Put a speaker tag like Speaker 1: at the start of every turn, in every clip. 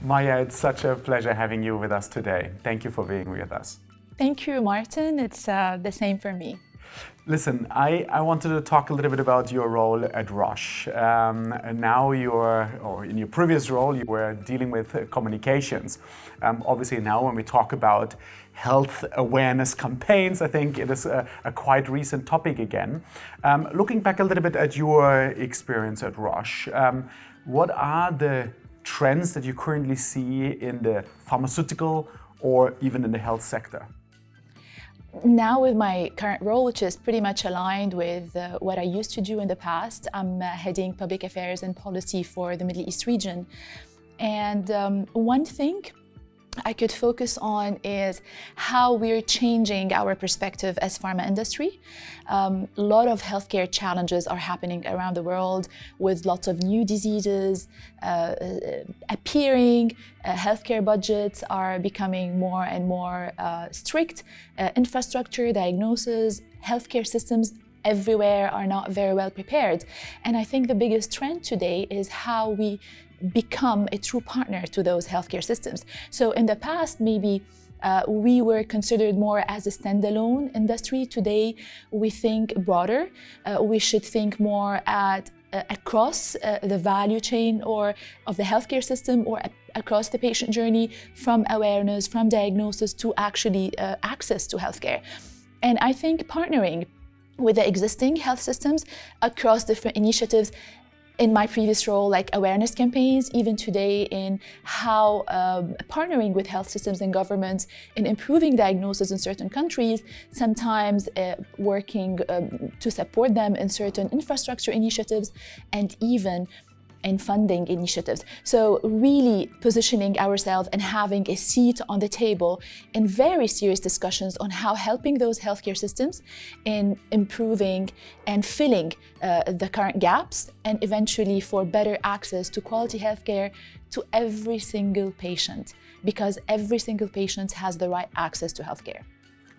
Speaker 1: Maya, it's such a pleasure having you with us today. Thank you for being with us.
Speaker 2: Thank you, Martin. It's the same for me.
Speaker 1: Listen, I wanted to talk a little bit about your role at Roche. And now in your previous role, you were dealing with communications. Obviously now when we talk about health awareness campaigns, I think it is a quite recent topic again. Looking back a little bit at your experience at Roche, what are the trends that you currently see in the pharmaceutical or even in the health sector?
Speaker 2: Now with my current role, which is pretty much aligned with what I used to do in the past, I'm heading public affairs and policy for the Middle East region. And one thing I could focus on is how we're changing our perspective as pharma industry. A lot of healthcare challenges are happening around the world with lots of new diseases appearing. Healthcare budgets are becoming more and more strict. Infrastructure, diagnosis, healthcare systems everywhere are not very well prepared. And I think the biggest trend today is how we become a true partner to those healthcare systems. So in the past, maybe we were considered more as a standalone industry. Today, we think broader. We should think more across the value chain or of the healthcare system or across the patient journey, from awareness, from diagnosis to actually access to healthcare. And I think partnering with the existing health systems across different initiatives in my previous role, like awareness campaigns, even today in how partnering with health systems and governments in improving diagnosis in certain countries, sometimes working to support them in certain infrastructure initiatives and even in funding initiatives. So really positioning ourselves and having a seat on the table in very serious discussions on how helping those healthcare systems in improving and filling the current gaps and eventually for better access to quality healthcare to every single patient, because every single patient has the right access to healthcare.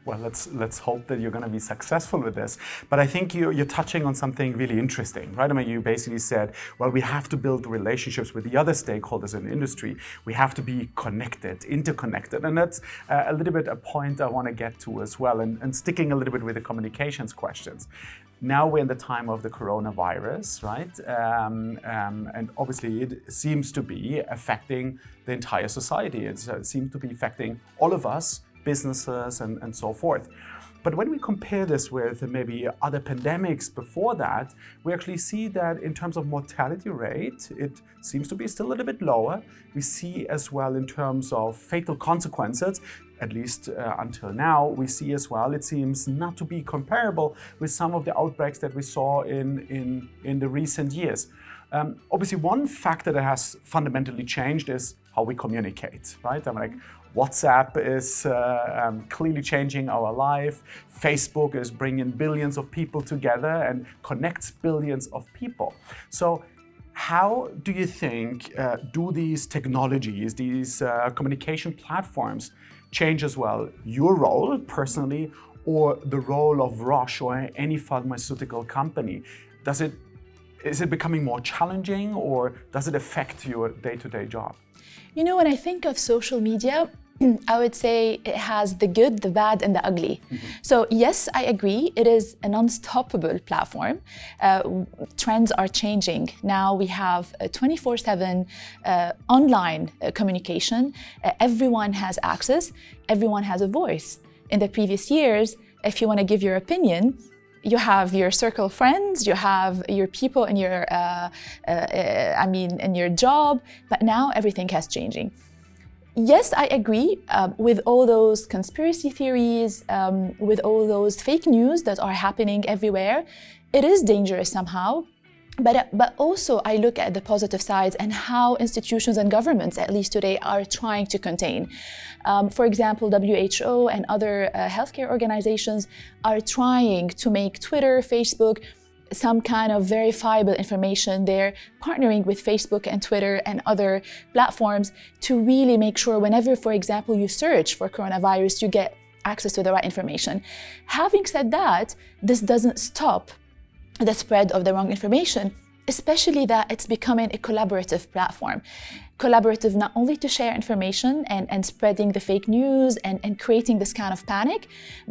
Speaker 1: Well, let's hope that you're going to be successful with this. But I think you're touching on something really interesting, right? I mean, you basically said, well, we have to build relationships with the other stakeholders in the industry. We have to be connected, interconnected. And that's a little bit a point I want to get to as well. And sticking a little bit with the communications questions. Now we're in the time of the coronavirus, right? And obviously it seems to be affecting the entire society. It seems to be affecting all of us, businesses and so forth. But when we compare this with maybe other pandemics before that, we actually see that in terms of mortality rate, it seems to be still a little bit lower. We see as well in terms of fatal consequences, at least until now, we see as well, it seems not to be comparable with some of the outbreaks that we saw in the recent years. Obviously, one factor that has fundamentally changed is how we communicate, right? I'm like, WhatsApp is clearly changing our life. Facebook is bringing billions of people together and connects billions of people. So how do you think do these technologies, these communication platforms change as well your role personally or the role of Roche or any pharmaceutical company? Is it becoming more challenging or does it affect your day-to-day job?
Speaker 2: You know, when I think of social media, I would say it has the good, the bad, and the ugly. Mm-hmm. So yes, I agree, it is an unstoppable platform. Trends are changing. Now we have 24/7 online communication. Everyone has access, everyone has a voice. In the previous years, if you want to give your opinion, you have your circle of friends, you have your people in your, in your job, but now everything has changing. Yes, I agree with all those conspiracy theories, with all those fake news that are happening everywhere. It is dangerous somehow. But also I look at the positive sides and how institutions and governments, at least today, are trying to contain. For example, WHO and other healthcare organizations are trying to make Twitter, Facebook, some kind of verifiable information. They're partnering with Facebook and Twitter and other platforms to really make sure whenever, for example, you search for coronavirus, you get access to the right information. Having said that, this doesn't stop the spread of the wrong information. especially that it's becoming a collaborative platform. Collaborative not only to share information and spreading the fake news and creating this kind of panic,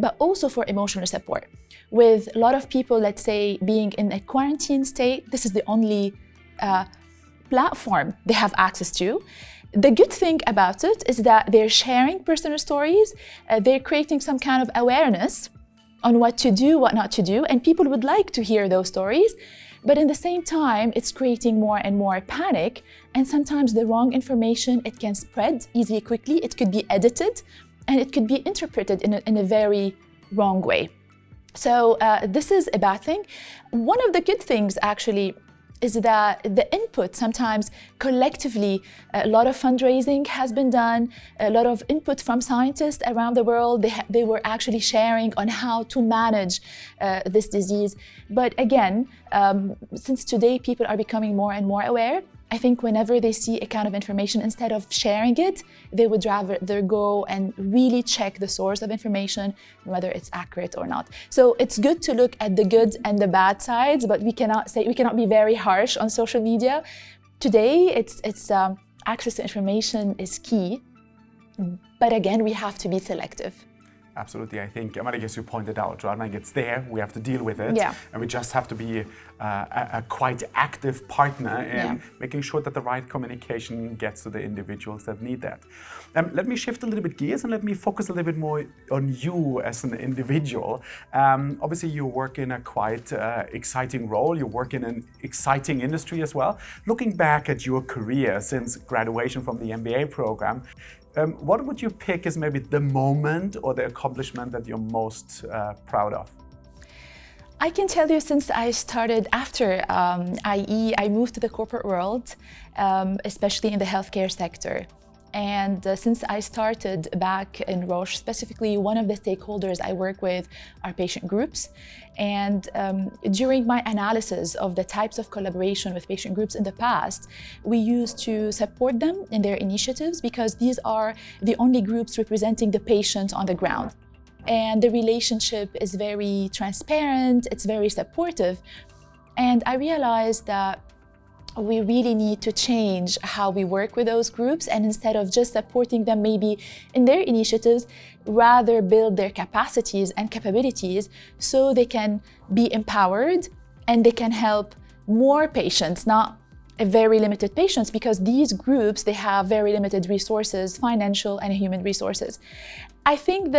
Speaker 2: but also for emotional support. With a lot of people, let's say, being in a quarantine state, this is the only platform they have access to. The good thing about it is that they're sharing personal stories, they're creating some kind of awareness on what to do, what not to do, and people would like to hear those stories. But in the same time, it's creating more and more panic, and sometimes the wrong information, it can spread easily, quickly. It could be edited, and it could be interpreted in a very wrong way. So this is a bad thing. One of the good things, actually, is that the input, sometimes collectively, a lot of fundraising has been done, a lot of input from scientists around the world. They were actually sharing on how to manage this disease. But again, since today people are becoming more and more aware, I think whenever they see a kind of information, instead of sharing it, they would rather go and really check the source of information, whether it's accurate or not. So it's good to look at the good and the bad sides, but we cannot be very harsh on social media. Today, it's access to information is key, but again, we have to be selective.
Speaker 1: Absolutely, I think, as you pointed out, right? Like it's there, we have to deal with it,
Speaker 2: yeah.
Speaker 1: And we just have to be a quite active partner in making sure that the right communication gets to the individuals that need that. Let me shift a little bit gears and let me focus a little bit more on you as an individual. Obviously, you work in a quite exciting role. You work in an exciting industry as well. Looking back at your career since graduation from the MBA program, what would you pick as maybe the moment or the accomplishment that you're most proud of?
Speaker 2: I can tell you, since I started after IE, I moved to the corporate world, especially in the healthcare sector. And since I started back in Roche, specifically, one of the stakeholders I work with are patient groups. And during my analysis of the types of collaboration with patient groups in the past, we used to support them in their initiatives because these are the only groups representing the patient on the ground. And the relationship is very transparent, it's very supportive. And I realized that we really need to change how we work with those groups, and instead of just supporting them maybe in their initiatives, rather build their capacities and capabilities so they can be empowered and they can help more patients, not a very limited patients, because these groups, they have very limited resources, financial and human resources. I think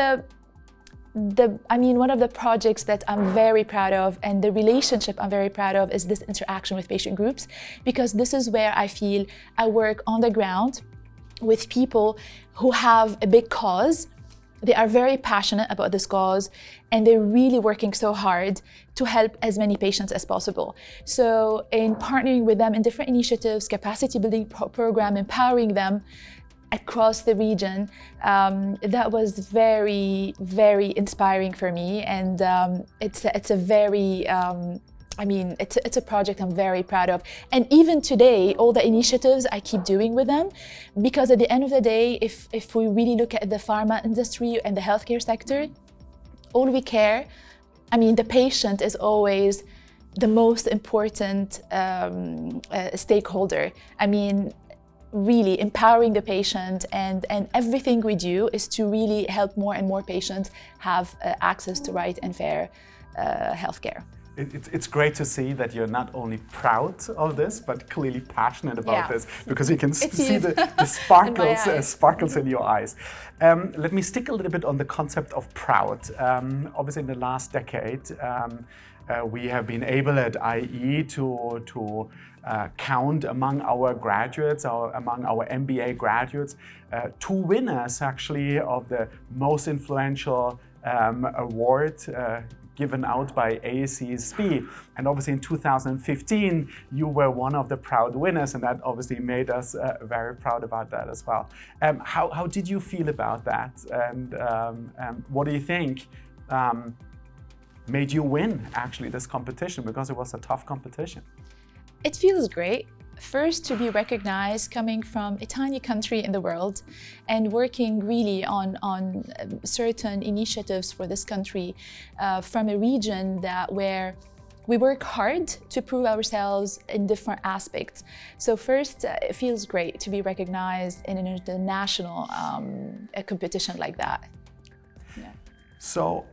Speaker 2: one of the projects that I'm very proud of and the relationship I'm very proud of is this interaction with patient groups, because this is where I feel I work on the ground with people who have a big cause. They are very passionate about this cause and they're really working so hard to help as many patients as possible. So in partnering with them in different initiatives, capacity building program, empowering them across the region, that was very, very inspiring for me, and it's a very, it's a project I'm very proud of. And even today, all the initiatives I keep doing with them, because at the end of the day, if we really look at the pharma industry and the healthcare sector, all we care, the patient is always the most important stakeholder. Really empowering the patient, and everything we do is to really help more and more patients have access to right and fair healthcare.
Speaker 1: It's great to see that you're not only proud of this, but clearly passionate about this, because you can see the sparkles in your eyes. Let me stick a little bit on the concept of proud. Obviously, in the last decade, we have been able at IE to count among our graduates, among our MBA graduates, 2 winners actually of the most influential award given out by AACSB. And obviously in 2015, you were one of the proud winners, and that obviously made us very proud about that as well. How did you feel about that? And what do you think made you win actually this competition, because it was a tough competition?
Speaker 2: It feels great. First, to be recognized coming from a tiny country in the world and working really on certain initiatives for this country from a region where we work hard to prove ourselves in different aspects. So first, it feels great to be recognized in an international competition like that. Yeah.
Speaker 1: So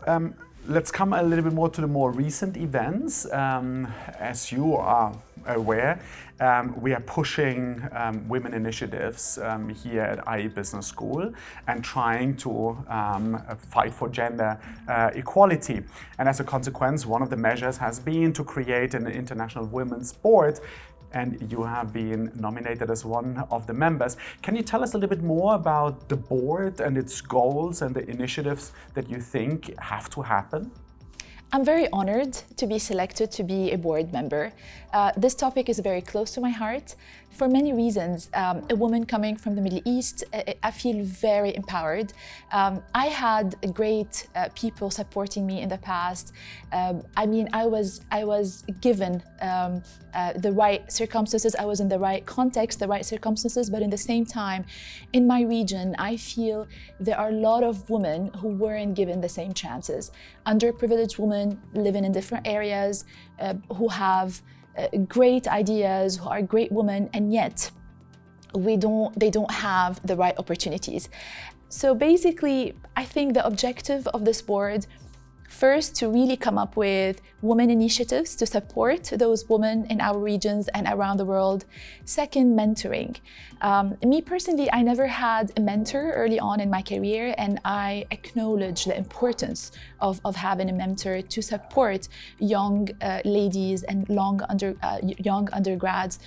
Speaker 1: let's come a little bit more to the more recent events. As you are aware, we are pushing women initiatives here at IE Business School and trying to fight for gender equality. And as a consequence, one of the measures has been to create an international women's board, and you have been nominated as one of the members. Can you tell us a little bit more about the board and its goals and the initiatives that you think have to happen?
Speaker 2: I'm very honored to be selected to be a board member. This topic is very close to my heart for many reasons. A woman coming from the Middle East, I feel very empowered. I had great people supporting me in the past. I was given the right circumstances. I was in the right context, the right circumstances, but in the same time, in my region, I feel there are a lot of women who weren't given the same chances. Underprivileged women living in different areas, who have great ideas, who are great women, and yet they don't have the right opportunities. So basically, I think the objective of this board, first, to really come up with women initiatives to support those women in our regions and around the world. Second, mentoring. Me personally, I never had a mentor early on in my career, and I acknowledge the importance of having a mentor to support young ladies and young undergrads,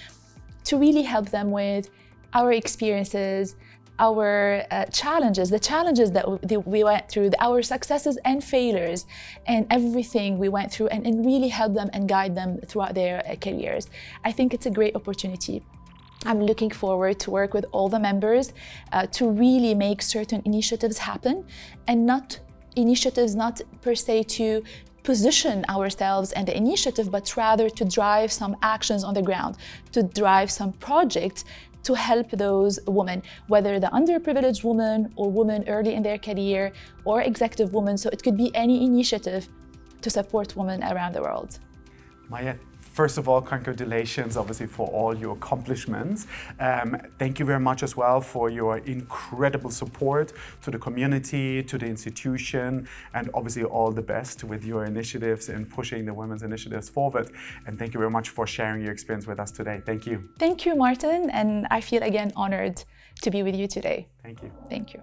Speaker 2: to really help them with our experiences, our challenges, the challenges that we went through, our successes and failures, and everything we went through, and really help them and guide them throughout their careers. I think it's a great opportunity. I'm looking forward to work with all the members to really make certain initiatives happen, and not per se to position ourselves and the initiative, but rather to drive some actions on the ground, to drive some projects to help those women, whether the underprivileged woman or women early in their career or executive women. So it could be any initiative to support women around the world.
Speaker 1: Maya, first of all, congratulations, obviously, for all your accomplishments. Thank you very much as well for your incredible support to the community, to the institution, and obviously all the best with your initiatives and pushing the women's initiatives forward. And thank you very much for sharing your experience with us today. Thank you.
Speaker 2: Thank you, Martin. And I feel again honored to be with you today.
Speaker 1: Thank you.
Speaker 2: Thank you.